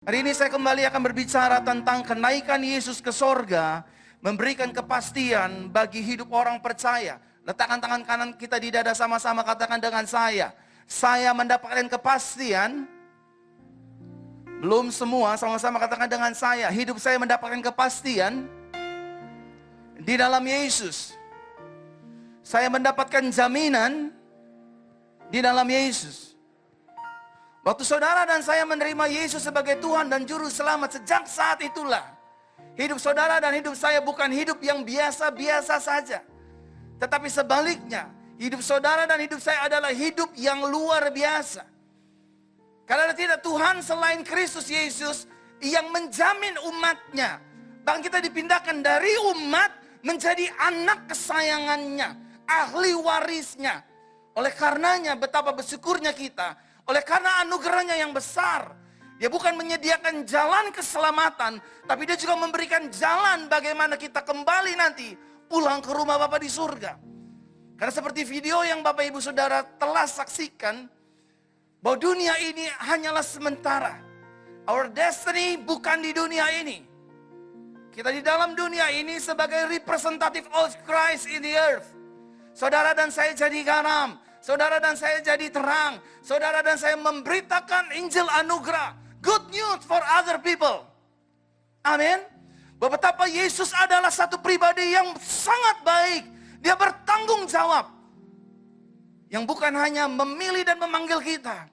Hari ini saya kembali akan berbicara tentang kenaikan Yesus ke sorga, memberikan kepastian bagi hidup orang percaya. Letakkan tangan kanan kita di dada sama-sama, katakan dengan saya mendapatkan kepastian. Belum semua, sama-sama katakan dengan saya, hidup saya mendapatkan kepastian di dalam Yesus. Saya mendapatkan jaminan di dalam Yesus. Waktu saudara dan saya menerima Yesus sebagai Tuhan dan Juru Selamat, sejak saat itulah hidup saudara dan hidup saya bukan hidup yang biasa-biasa saja. Tetapi sebaliknya, hidup saudara dan hidup saya adalah hidup yang luar biasa. Karena tidak Tuhan selain Kristus Yesus yang menjamin umatnya. Bahkan kita dipindahkan dari umat menjadi anak kesayangannya, ahli warisnya. Oleh karenanya betapa bersyukurnya kita. Oleh karena anugerahnya yang besar, dia bukan menyediakan jalan keselamatan, tapi dia juga memberikan jalan bagaimana kita kembali nanti pulang ke rumah Bapa di surga. Karena seperti video yang Bapak Ibu Saudara telah saksikan, bahwa dunia ini hanyalah sementara. Our destiny bukan di dunia ini. Kita di dalam dunia ini sebagai representative of Christ in the earth. Saudara dan saya jadi garam. Saudara dan saya jadi terang. Saudara dan saya memberitakan Injil anugerah. Good news for other people. Amin. Betapa Yesus adalah satu pribadi yang sangat baik. Dia bertanggung jawab. Yang bukan hanya memilih dan memanggil kita.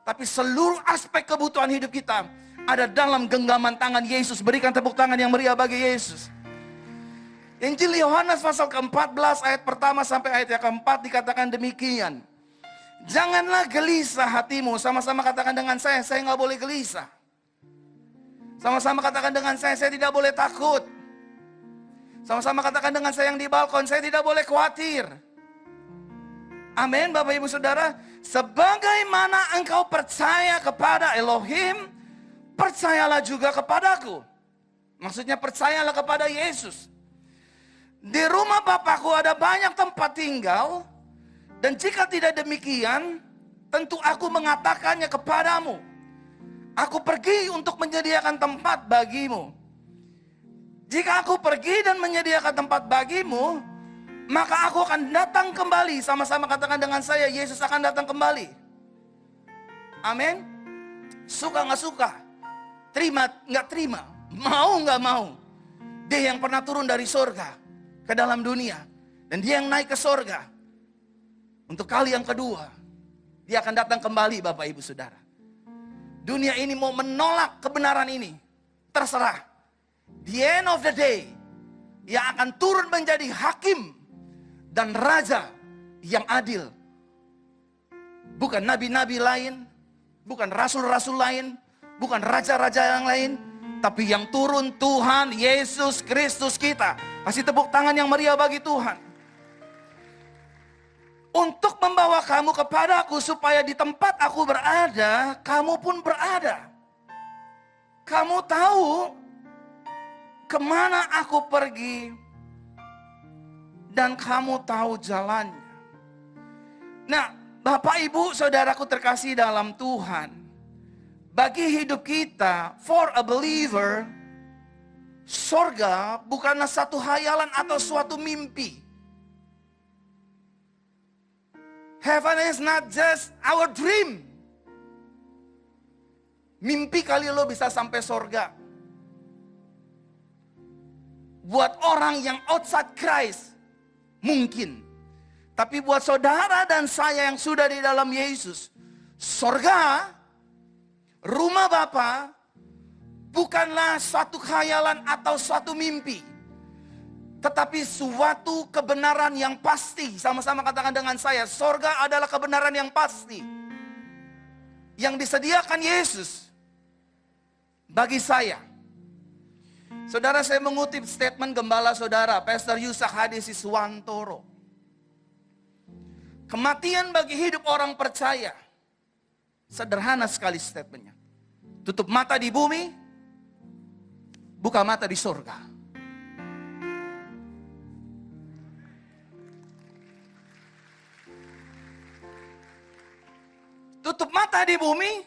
Tapi seluruh aspek kebutuhan hidup kita ada dalam genggaman tangan Yesus. Berikan tepuk tangan yang meriah bagi Yesus. Injil Yohanes pasal ke-14 ayat pertama sampai ayat yang keempat dikatakan demikian. Janganlah gelisah hatimu. Sama-sama katakan dengan saya nggak boleh gelisah. Sama-sama katakan dengan saya tidak boleh takut. Sama-sama katakan dengan saya yang di balkon, saya tidak boleh khawatir. Amin Bapak Ibu Saudara. Sebagaimana engkau percaya kepada Elohim, percayalah juga kepadaku. Maksudnya percayalah kepada Yesus. Di rumah Bapakku ada banyak tempat tinggal, dan jika tidak demikian, tentu aku mengatakannya kepadamu. Aku pergi untuk menyediakan tempat bagimu. Jika aku pergi dan menyediakan tempat bagimu, maka aku akan datang kembali. Sama-sama katakan dengan saya, Yesus akan datang kembali. Amin. Suka nggak suka, terima nggak terima, mau nggak mau, Dia yang pernah turun dari surga ke dalam dunia, dan Dia yang naik ke sorga untuk kali yang kedua. Dia akan datang kembali Bapak Ibu Saudara. Dunia ini mau menolak kebenaran ini, terserah. The end of the day, Dia akan turun menjadi hakim dan raja yang adil. Bukan nabi-nabi lain, bukan rasul-rasul lain, bukan raja-raja yang lain, tapi yang turun Tuhan Yesus Kristus kita. Kasih tepuk tangan yang meriah bagi Tuhan. Untuk membawa kamu kepadaku supaya di tempat aku berada, kamu pun berada. Kamu tahu kemana aku pergi dan kamu tahu jalannya. Nah, Bapak Ibu Saudaraku terkasih dalam Tuhan, bagi hidup kita, for a believer, sorga bukanlah satu hayalan atau suatu mimpi. Heaven is not just our dream. Mimpi kali lo bisa sampai sorga. Buat orang yang outside Christ, mungkin. Tapi buat saudara dan saya yang sudah di dalam Yesus, sorga, rumah Bapa, bukanlah suatu khayalan atau suatu mimpi. Tetapi suatu kebenaran yang pasti. Sama-sama katakan dengan saya, sorga adalah kebenaran yang pasti. Yang disediakan Yesus bagi saya. Saudara, saya mengutip statement gembala saudara, Pastor Yusak Hadisiswantoro. Kematian bagi hidup orang percaya. Sederhana sekali statementnya. Tutup mata di bumi, buka mata di surga. Tutup mata di bumi,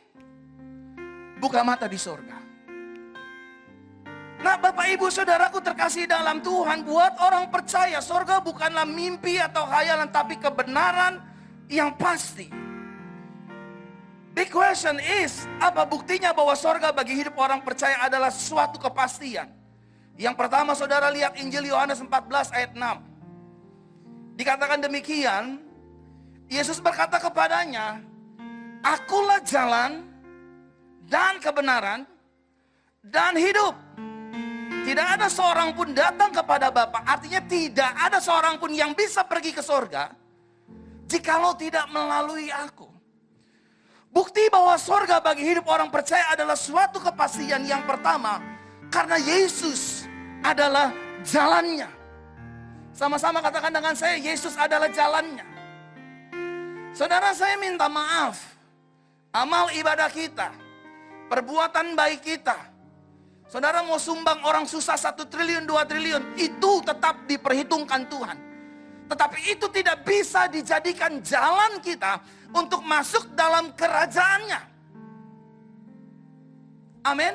buka mata di sorga. Nah, Bapak Ibu Saudaraku terkasih dalam Tuhan, buat orang percaya sorga bukanlah mimpi atau khayalan, tapi kebenaran yang pasti. The question is, apa buktinya bahwa sorga bagi hidup orang percaya adalah suatu kepastian? Yang pertama, saudara lihat Injil Yohanes 14 ayat 6. Dikatakan demikian, Yesus berkata kepadanya, Akulah jalan dan kebenaran dan hidup. Tidak ada seorang pun datang kepada Bapa. Artinya tidak ada seorang pun yang bisa pergi ke sorga jikalau tidak melalui aku. Bukti bahwa sorga bagi hidup orang percaya adalah suatu kepastian. Yang pertama, karena Yesus adalah jalannya. Sama-sama katakan dengan saya, Yesus adalah jalannya. Saudara, saya minta maaf. Amal ibadah kita, perbuatan baik kita, saudara mau sumbang orang susah 1 triliun, 2 triliun, itu tetap diperhitungkan Tuhan. Tetapi itu tidak bisa dijadikan jalan kita untuk masuk dalam kerajaannya. Amin.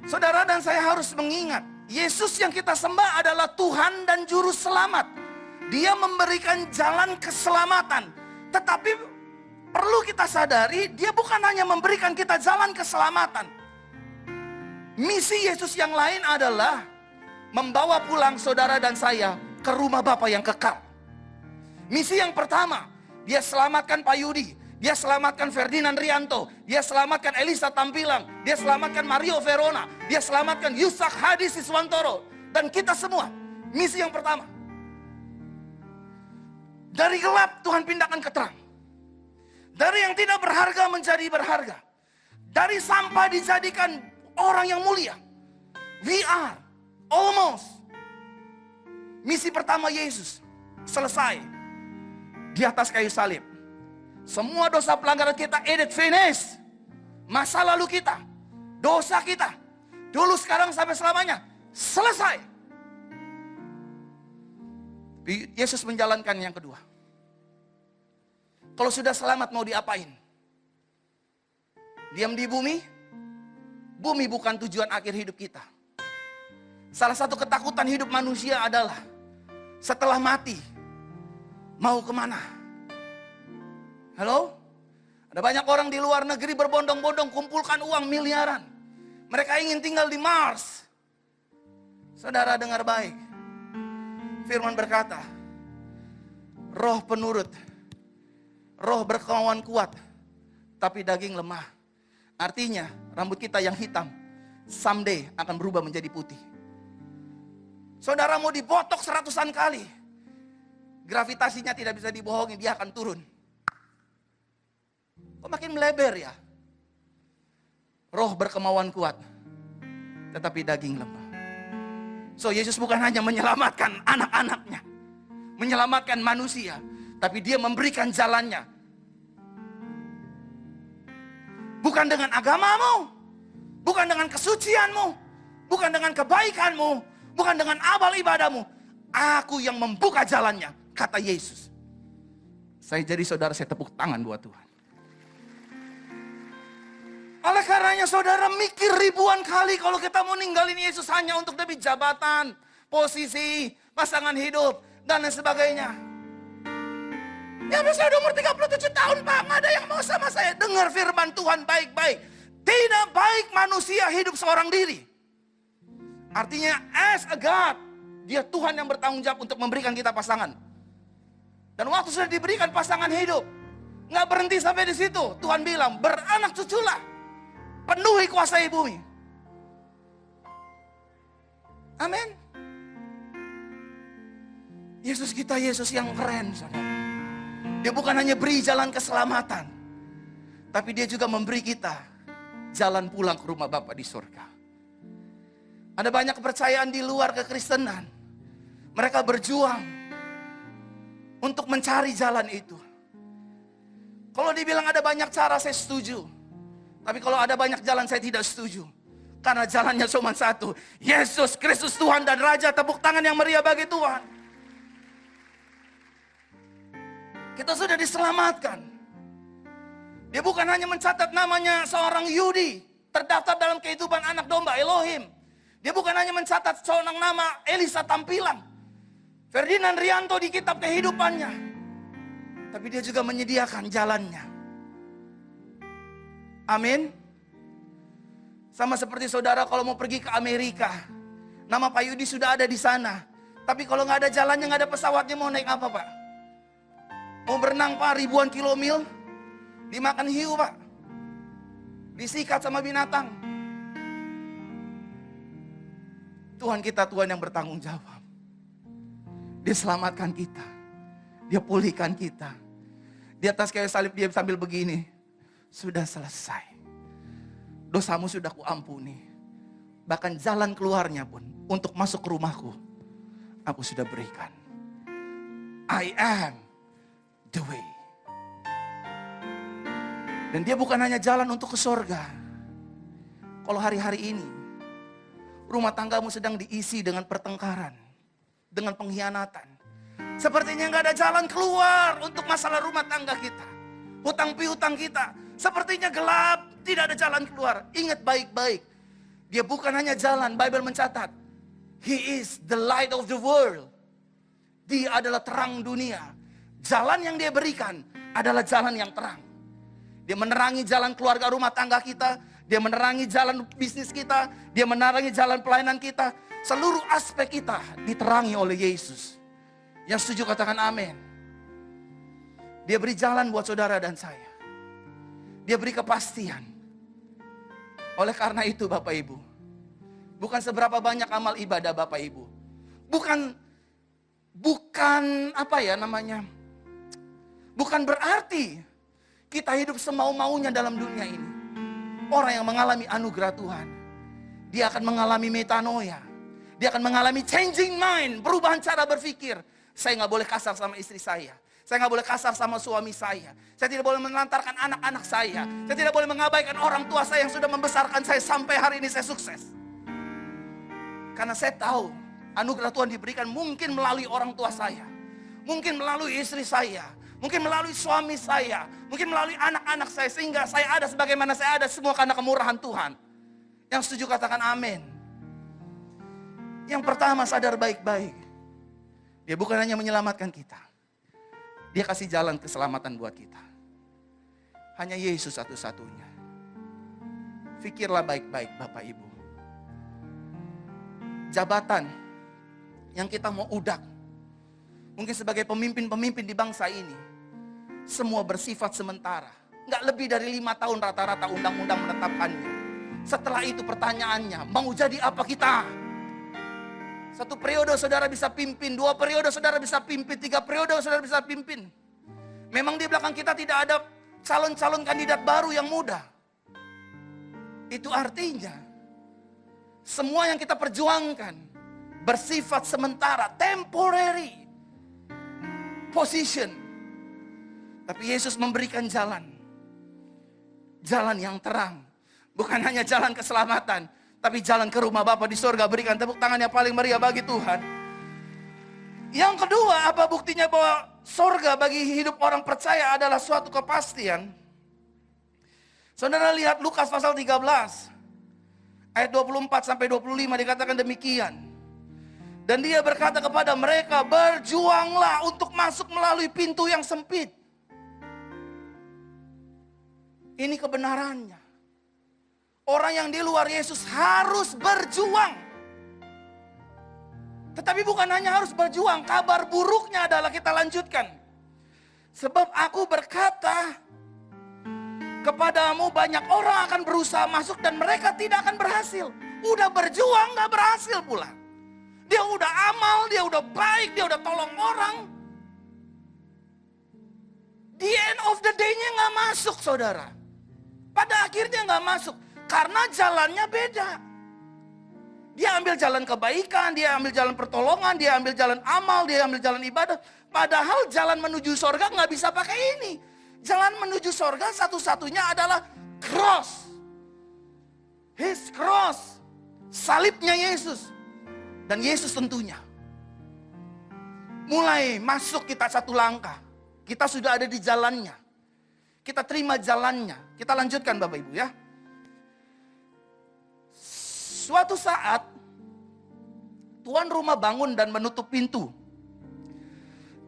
Saudara dan saya harus mengingat, Yesus yang kita sembah adalah Tuhan dan Juru Selamat. Dia memberikan jalan keselamatan. Tetapi perlu kita sadari, dia bukan hanya memberikan kita jalan keselamatan. Misi Yesus yang lain adalah membawa pulang saudara dan saya ke rumah Bapa yang kekal. Misi yang pertama, dia selamatkan Pak Yudi, dia selamatkan Ferdinand Rianto, dia selamatkan Elisa Tampilang, dia selamatkan Mario Verona, dia selamatkan Yusak Hadi Siswantoro, dan kita semua. Misi yang pertama. Dari gelap Tuhan pindahkan ke terang. Dari yang tidak berharga menjadi berharga. Dari sampah dijadikan orang yang mulia. We are almost. Misi pertama Yesus selesai di atas kayu salib. Semua dosa pelanggaran kita finish. Masa lalu kita, dosa kita, dulu, sekarang, sampai selamanya selesai. Yesus menjalankan yang kedua. Kalau sudah selamat mau diapain? Diam di bumi? Bumi bukan tujuan akhir hidup kita. Salah satu ketakutan hidup manusia adalah setelah mati mau kemana? Halo? Ada banyak orang di luar negeri berbondong-bondong kumpulkan uang miliaran. Mereka ingin tinggal di Mars. Saudara dengar baik. Firman berkata, roh penurut, roh berkemauan kuat, tapi daging lemah. Artinya rambut kita yang hitam someday akan berubah menjadi putih. Saudara mau dibotok 100-an kali, gravitasinya tidak bisa dibohongi, dia akan turun. Kok makin melebar ya? Roh berkemauan kuat, tetapi daging lemah. So Yesus bukan hanya menyelamatkan anak-anaknya, menyelamatkan manusia, tapi dia memberikan jalannya. Bukan dengan agamamu, bukan dengan kesucianmu, bukan dengan kebaikanmu, bukan dengan amal ibadahmu. Aku yang membuka jalannya, kata Yesus. Saya jadi saudara, saya tepuk tangan buat Tuhan. Oleh karenanya saudara mikir ribuan kali kalau kita mau ninggalin Yesus hanya untuk demi jabatan, posisi, pasangan hidup, dan lain sebagainya. Ya saya udah umur 37 tahun Pak, nggak ada yang mau sama saya. Dengar firman Tuhan baik-baik. Tidak baik manusia hidup seorang diri. Artinya as a God, dia Tuhan yang bertanggung jawab untuk memberikan kita pasangan. Dan waktu sudah diberikan pasangan hidup, nggak berhenti sampai di situ. Tuhan bilang beranak cuculah, penuhi kuasai bumi. Amin. Yesus kita Yesus yang keren, saudara. Dia bukan hanya beri jalan keselamatan, tapi dia juga memberi kita jalan pulang ke rumah Bapa di surga. Ada banyak kepercayaan di luar kekristenan. Mereka berjuang untuk mencari jalan itu. Kalau dibilang ada banyak cara, saya setuju. Tapi kalau ada banyak jalan, saya tidak setuju. Karena jalannya cuma satu. Yesus Kristus Tuhan dan Raja. Tepuk tangan yang meriah bagi Tuhan. Kita sudah diselamatkan. Dia bukan hanya mencatat namanya seorang Yudi, terdaftar dalam kehidupan anak domba Elohim. Dia bukan hanya mencatat seorang nama Elisa Tampilan, Ferdinand Rianto di kitab kehidupannya. Tapi dia juga menyediakan jalannya. Amin. Sama seperti saudara kalau mau pergi ke Amerika, nama Pak Yudi sudah ada di sana. Tapi kalau nggak ada jalannya, nggak ada pesawatnya, mau naik apa Pak? Mau berenang Pak, ribuan kilomil, dimakan hiu Pak, disikat sama binatang. Tuhan kita Tuhan yang bertanggung jawab. Dia selamatkan kita, Dia pulihkan kita. Di atas kayu salib Dia sambil begini, sudah selesai. Dosamu sudah kuampuni. Bahkan jalan keluarnya pun untuk masuk ke rumahku, aku sudah berikan. I am the way. Dan dia bukan hanya jalan untuk ke sorga. Kalau hari-hari ini rumah tanggamu sedang diisi dengan pertengkaran, dengan pengkhianatan, sepertinya nggak ada jalan keluar untuk masalah rumah tangga kita, hutang piutang kita, sepertinya gelap, tidak ada jalan keluar. Ingat baik-baik, dia bukan hanya jalan. Bible mencatat, He is the light of the world. Dia adalah terang dunia. Jalan yang dia berikan adalah jalan yang terang. Dia menerangi jalan keluarga rumah tangga kita. Dia menerangi jalan bisnis kita. Dia menerangi jalan pelayanan kita. Seluruh aspek kita diterangi oleh Yesus. Yang setuju katakan amin. Dia beri jalan buat saudara dan saya. Dia beri kepastian. Oleh karena itu Bapak Ibu, bukan seberapa banyak amal ibadah Bapak Ibu. Bukan apa ya namanya, bukan berarti kita hidup semau-maunya dalam dunia ini. Orang yang mengalami anugerah Tuhan, dia akan mengalami metanoia. Dia akan mengalami changing mind, perubahan cara berpikir. Saya nggak boleh kasar sama istri saya. Saya nggak boleh kasar sama suami saya. Saya tidak boleh menelantarkan anak-anak saya. Saya tidak boleh mengabaikan orang tua saya yang sudah membesarkan saya sampai hari ini saya sukses. Karena saya tahu anugerah Tuhan diberikan mungkin melalui orang tua saya, mungkin melalui istri saya, mungkin melalui suami saya, mungkin melalui anak-anak saya, sehingga saya ada sebagaimana saya ada semua karena kemurahan Tuhan. Yang setuju katakan amin. Yang pertama, sadar baik-baik, Dia bukan hanya menyelamatkan kita, Dia kasih jalan keselamatan buat kita. Hanya Yesus satu-satunya. Fikirlah baik-baik Bapak Ibu. Jabatan yang kita mau udak, mungkin sebagai pemimpin-pemimpin di bangsa ini, semua bersifat sementara. Nggak lebih dari 5 tahun rata-rata undang-undang menetapkannya. Setelah itu pertanyaannya, mau jadi apa kita? 1 periode saudara bisa pimpin, 2 periode saudara bisa pimpin, 3 periode saudara bisa pimpin. Memang di belakang kita tidak ada calon-calon kandidat baru yang muda. Itu artinya semua yang kita perjuangkan bersifat sementara, temporary position. Tapi Yesus memberikan jalan. Jalan yang terang. Bukan hanya jalan keselamatan, tapi jalan ke rumah Bapa di sorga. Berikan tepuk tangan yang paling meriah bagi Tuhan. Yang kedua, apa buktinya bahwa sorga bagi hidup orang percaya adalah suatu kepastian? Saudara lihat Lukas pasal 13. Ayat 24 sampai 25 dikatakan demikian. Dan dia berkata kepada mereka, berjuanglah untuk masuk melalui pintu yang sempit. Ini kebenarannya. Orang yang di luar Yesus harus berjuang. Tetapi bukan hanya harus berjuang, kabar buruknya adalah kita lanjutkan. Sebab aku berkata kepadamu, banyak orang akan berusaha masuk dan mereka tidak akan berhasil. Udah berjuang gak berhasil pula. Dia udah amal, dia udah baik, dia udah tolong orang. The end of the day-nya gak masuk saudara. Pada akhirnya gak masuk. Karena jalannya beda. Dia ambil jalan kebaikan, dia ambil jalan pertolongan, dia ambil jalan amal, dia ambil jalan ibadah. Padahal jalan menuju sorga gak bisa pakai ini. Jalan menuju sorga satu-satunya adalah cross. His cross. Salibnya Yesus. Dan Yesus tentunya. Mulai masuk kita satu langkah. Kita sudah ada di jalannya. Kita terima jalannya. Kita lanjutkan Bapak Ibu ya. Suatu saat, tuan rumah bangun dan menutup pintu.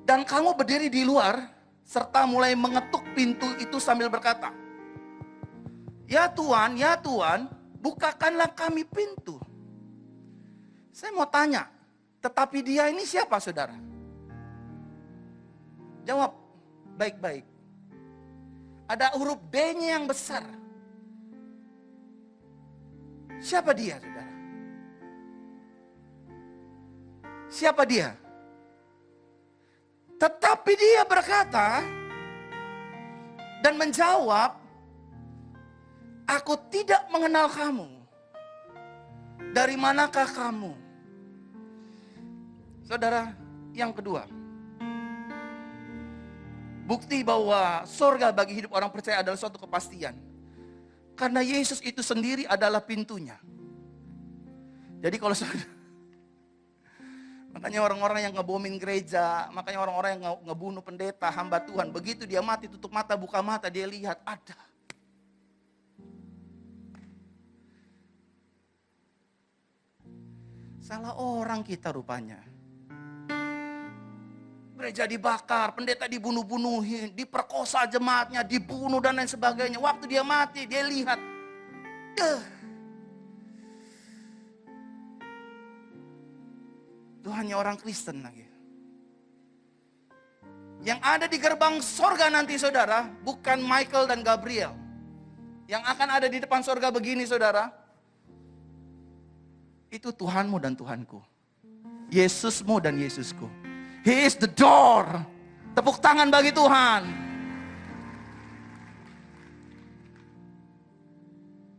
Dan kamu berdiri di luar, serta mulai mengetuk pintu itu sambil berkata, ya Tuan, bukakanlah kami pintu. Saya mau tanya, tetapi dia ini siapa saudara? Jawab baik-baik. Ada huruf D-nya yang besar. Siapa dia saudara? Siapa dia? Tetapi dia berkata dan menjawab, aku tidak mengenal kamu. Dari manakah kamu? Saudara, yang kedua, bukti bahwa surga bagi hidup orang percaya adalah suatu kepastian. Karena Yesus itu sendiri adalah pintunya. Jadi kalau makanya orang-orang yang ngebomin gereja, makanya orang-orang yang ngebunuh pendeta, hamba Tuhan, begitu dia mati, tutup mata, buka mata, dia lihat ada. Salah orang kita rupanya. Gereja dibakar, pendeta dibunuh-bunuhin, diperkosa jemaatnya, dibunuh dan lain sebagainya. Waktu dia mati, dia lihat. Itu hanya orang Kristen lagi. Yang ada di gerbang sorga nanti saudara, bukan Michael dan Gabriel. Yang akan ada di depan sorga begini saudara. Itu Tuhanmu dan Tuhanku. Yesusmu dan Yesusku. He is the door. Tepuk tangan bagi Tuhan.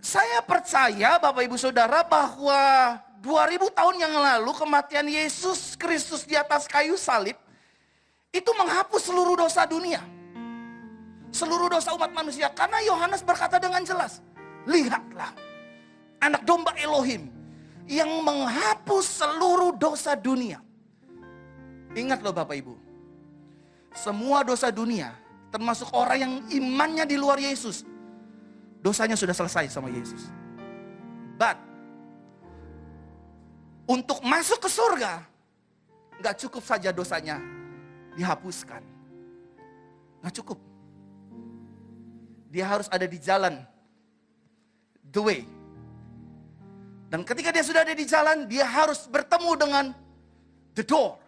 Saya percaya Bapak Ibu Saudara bahwa 2000 tahun yang lalu kematian Yesus Kristus di atas kayu salib itu menghapus seluruh dosa dunia. Seluruh dosa umat manusia. Karena Yohanes berkata dengan jelas, lihatlah anak domba Elohim yang menghapus seluruh dosa dunia. Ingat loh Bapak Ibu, semua dosa dunia, termasuk orang yang imannya di luar Yesus, dosanya sudah selesai sama Yesus. But, untuk masuk ke surga, gak cukup saja dosanya dihapuskan. Gak cukup. Dia harus ada di jalan, the way. Dan ketika dia sudah ada di jalan, dia harus bertemu dengan the door.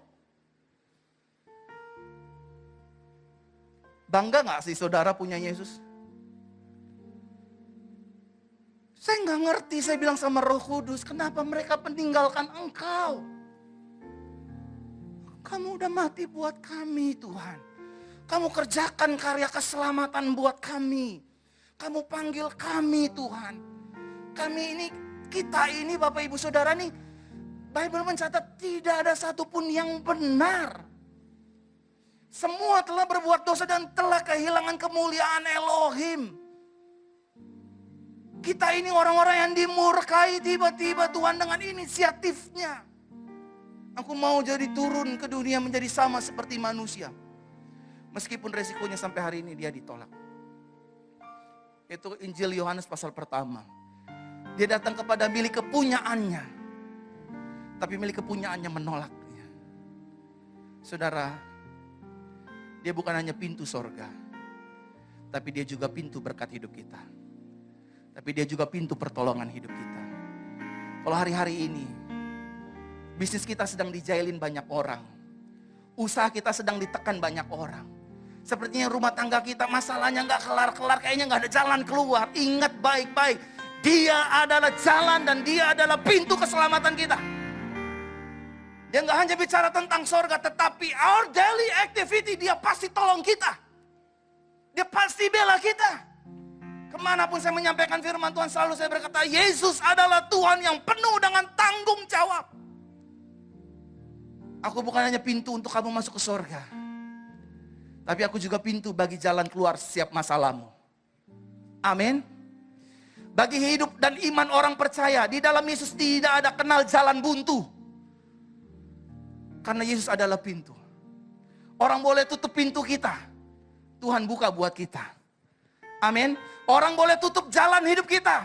Bangga gak sih saudara punya Yesus? Saya gak ngerti, saya bilang sama Roh Kudus, kenapa mereka meninggalkan Engkau? Kamu udah mati buat kami Tuhan. Kamu kerjakan karya keselamatan buat kami. Kamu panggil kami Tuhan. Kami ini, kita ini Bapak Ibu Saudara nih, Bible mencatat tidak ada satupun yang benar. Semua telah berbuat dosa dan telah kehilangan kemuliaan Elohim. Kita ini orang-orang yang dimurkai tiba-tiba Tuhan dengan inisiatifnya. Aku mau jadi turun ke dunia menjadi sama seperti manusia. Meskipun resikonya sampai hari ini dia ditolak. Itu Injil Yohanes pasal pertama. Dia datang kepada milik kepunyaannya. Tapi milik kepunyaannya menolaknya. Saudara, dia bukan hanya pintu sorga, tapi dia juga pintu berkat hidup kita. Tapi dia juga pintu pertolongan hidup kita. Kalau hari-hari ini, bisnis kita sedang dijailin banyak orang. Usaha kita sedang ditekan banyak orang. Sepertinya rumah tangga kita masalahnya gak kelar-kelar, kayaknya gak ada jalan keluar. Ingat baik-baik, dia adalah jalan dan dia adalah pintu keselamatan kita. Dia gak hanya bicara tentang sorga, tetapi our daily activity, dia pasti tolong kita. Dia pasti bela kita. Kemanapun saya menyampaikan firman Tuhan, selalu saya berkata, Yesus adalah Tuhan yang penuh dengan tanggung jawab. Aku bukan hanya pintu untuk kamu masuk ke sorga, tapi aku juga pintu bagi jalan keluar setiap masalahmu. Amin. Bagi hidup dan iman orang percaya, di dalam Yesus tidak ada kenal jalan buntu. Karena Yesus adalah pintu. Orang boleh tutup pintu kita, Tuhan buka buat kita. Amin. Orang boleh tutup jalan hidup kita,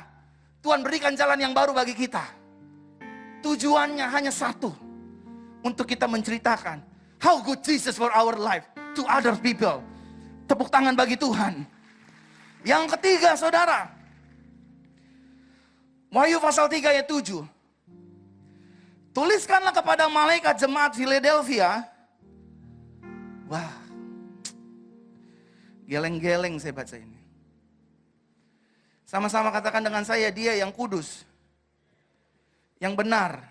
Tuhan berikan jalan yang baru bagi kita. Tujuannya hanya satu, untuk kita menceritakan how good Jesus for our life to other people. Tepuk tangan bagi Tuhan. Yang ketiga, saudara, Wahyu pasal 3 ayat 7. Tuliskanlah kepada malaikat jemaat Philadelphia. Wah, geleng-geleng saya baca ini. Sama-sama katakan dengan saya, dia yang kudus, yang benar,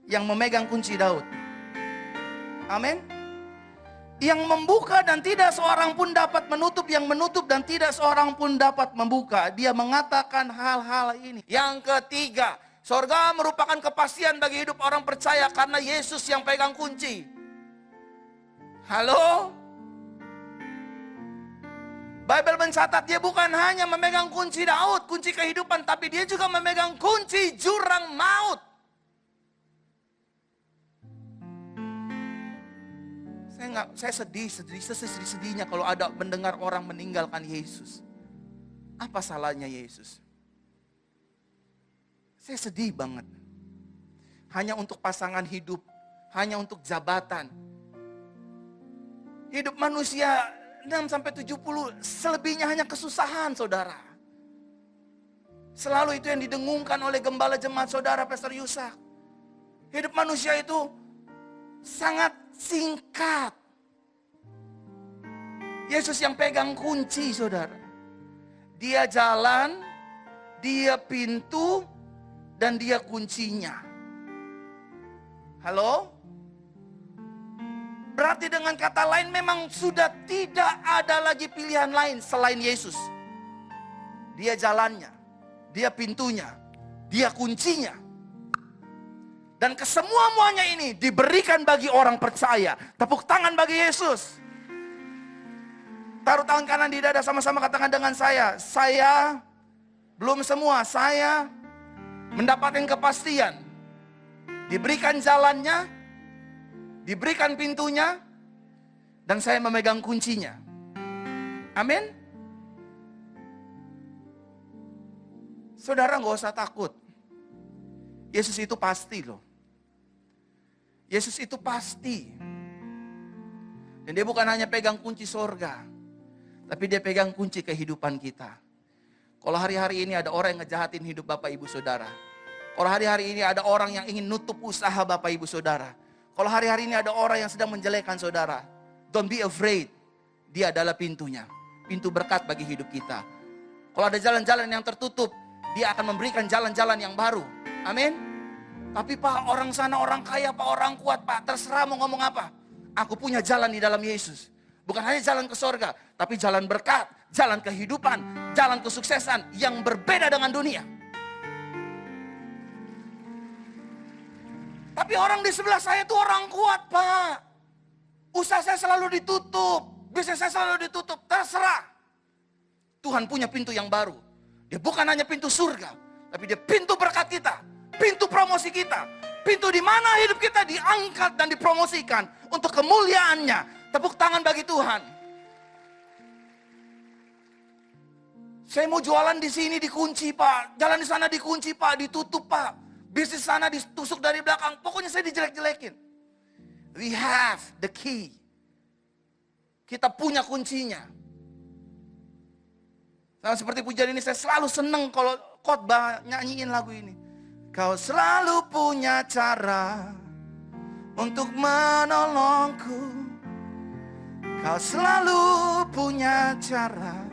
yang memegang kunci Daud. Amin. Yang membuka dan tidak seorang pun dapat menutup, yang menutup dan tidak seorang pun dapat membuka. Dia mengatakan hal-hal ini. Yang ketiga, sorga merupakan kepastian bagi hidup orang percaya karena Yesus yang pegang kunci. Halo? Bible mencatat dia bukan hanya memegang kunci Daud, kunci kehidupan, tapi dia juga memegang kunci jurang maut. Saya sedih-sedihnya kalau ada mendengar orang meninggalkan Yesus. Apa salahnya Yesus? Saya sedih banget. Hanya untuk pasangan hidup, hanya untuk jabatan. Hidup manusia 6-70, selebihnya hanya kesusahan, saudara. Selalu itu yang didengungkan oleh gembala jemaat saudara, Pastor Yusak. Hidup manusia itu sangat singkat. Yesus yang pegang kunci, saudara. Dia jalan, dia pintu, dan dia kuncinya. Halo? Berarti dengan kata lain memang sudah tidak ada lagi pilihan lain selain Yesus. Dia jalannya, dia pintunya, dia kuncinya. Dan kesemua-muanya ini diberikan bagi orang percaya. Tepuk tangan bagi Yesus. Taruh tangan kanan di dada, sama-sama katakan dengan saya. Saya belum semua, saya mendapatkan kepastian. Diberikan jalannya, diberikan pintunya, dan saya memegang kuncinya. Amin. Saudara, gak usah takut. Yesus itu pasti loh. Yesus itu pasti. Dan dia bukan hanya pegang kunci sorga, tapi dia pegang kunci kehidupan kita. Kalau hari-hari ini ada orang yang ngejahatin hidup Bapak Ibu Saudara. Kalau hari-hari ini ada orang yang ingin nutup usaha Bapak Ibu Saudara. Kalau hari-hari ini ada orang yang sedang menjelekkan saudara, don't be afraid. Dia adalah pintunya. Pintu berkat bagi hidup kita. Kalau ada jalan-jalan yang tertutup, dia akan memberikan jalan-jalan yang baru. Amin. Tapi Pak, orang sana orang kaya, Pak, orang kuat, Pak, terserah mau ngomong apa. Aku punya jalan di dalam Yesus. Bukan hanya jalan ke sorga, tapi jalan berkat, jalan kehidupan, jalan kesuksesan yang berbeda dengan dunia. Tapi orang di sebelah saya itu orang kuat, Pak. Usaha saya selalu ditutup, bisnis saya selalu ditutup, terserah. Tuhan punya pintu yang baru. Dia bukan hanya pintu surga, tapi dia pintu berkat kita, pintu promosi kita, pintu di mana hidup kita diangkat dan dipromosikan untuk kemuliaannya. Tepuk tangan bagi Tuhan. Saya mau jualan di sini dikunci, Pak. Jalan di sana dikunci, Pak, ditutup, Pak. Bisnis sana ditusuk dari belakang. Pokoknya saya dijelek-jelekin. We have the key. Kita punya kuncinya. Nah, seperti pujian ini saya selalu seneng kalau khotbah nyanyiin lagu ini. Kau selalu punya cara untuk menolongku. Kau selalu punya cara,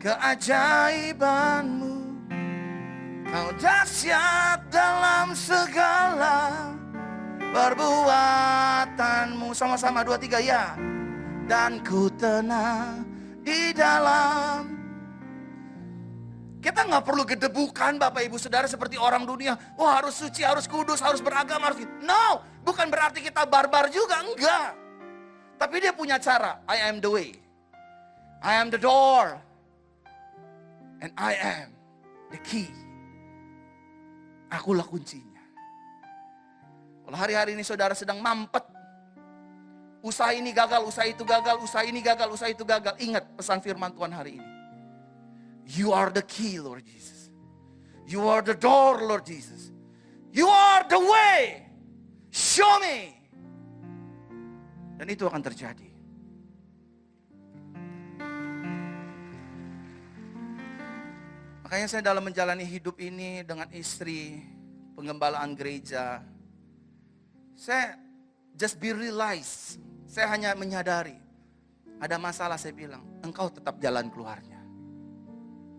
keajaibanmu. Kau dahsyat dalam segala perbuatanmu. Sama-sama 2, 3 ya. Dan ku tenang di dalam. Kita gak perlu gedebukan Bapak Ibu Saudara seperti orang dunia. Wah, harus suci, harus kudus, harus beragama, harus. No, bukan berarti kita barbar juga, enggak. Tapi dia punya cara. I am the way, I am the door, and I am the key. Akulah kuncinya. Kalau hari-hari ini saudara sedang mampet, Usaha ini gagal, usaha itu gagal, usaha ini gagal, usaha itu gagal. Ingat pesan firman Tuhan hari ini. You are the key, Lord Jesus. You are the door, Lord Jesus. You are the way. Show me. Dan itu akan terjadi. Makanya saya dalam menjalani hidup ini dengan istri, penggembalaan gereja, saya just be realize, saya hanya menyadari, ada masalah saya bilang, engkau tetap jalan keluarnya.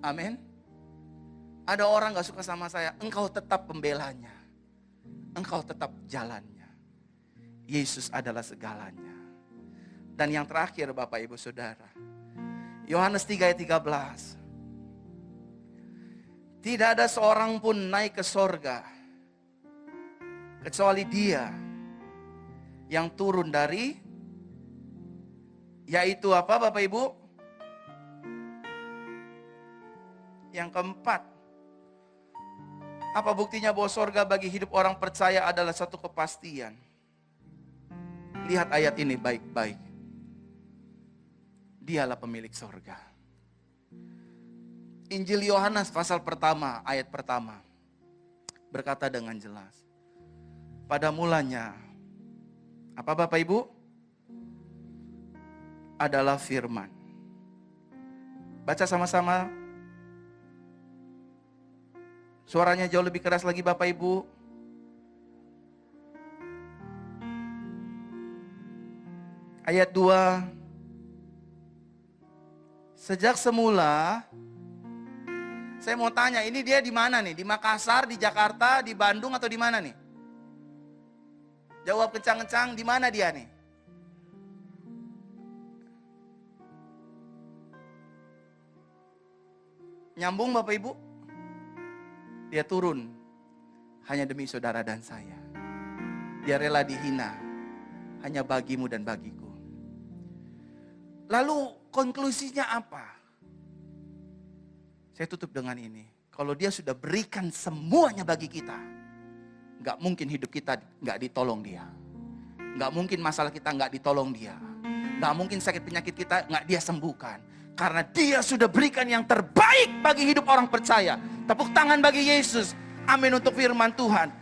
Amin. Ada orang gak suka sama saya, engkau tetap pembelanya. Engkau tetap jalannya. Yesus adalah segalanya. Dan yang terakhir Bapak Ibu Saudara, Yohanes 3 ayat 13. Tidak ada seorang pun naik ke sorga, kecuali Dia yang turun dari, yaitu apa Bapak Ibu? Yang keempat, apa buktinya bahwa sorga bagi hidup orang percaya adalah satu kepastian? Lihat ayat ini baik-baik. Dialah pemilik sorga. Injil Yohanes pasal pertama, ayat pertama, berkata dengan jelas, pada mulanya, apa Bapak Ibu? Adalah firman. Baca sama-sama. Suaranya jauh lebih keras lagi Bapak Ibu. Ayat 2. Sejak semula, saya mau tanya, ini dia di mana nih? Di Makassar, di Jakarta, di Bandung atau di mana nih? Jawab kencang-kencang, di mana dia nih? Nyambung Bapak Ibu? Dia turun hanya demi saudara dan saya. Dia rela dihina hanya bagimu dan bagiku. Lalu konklusinya apa? Saya tutup dengan ini. Kalau Dia sudah berikan semuanya bagi kita, gak mungkin hidup kita gak ditolong Dia. Gak mungkin masalah kita gak ditolong Dia. Gak mungkin sakit penyakit kita gak Dia sembuhkan. Karena Dia sudah berikan yang terbaik bagi hidup orang percaya. Tepuk tangan bagi Yesus. Amin untuk firman Tuhan.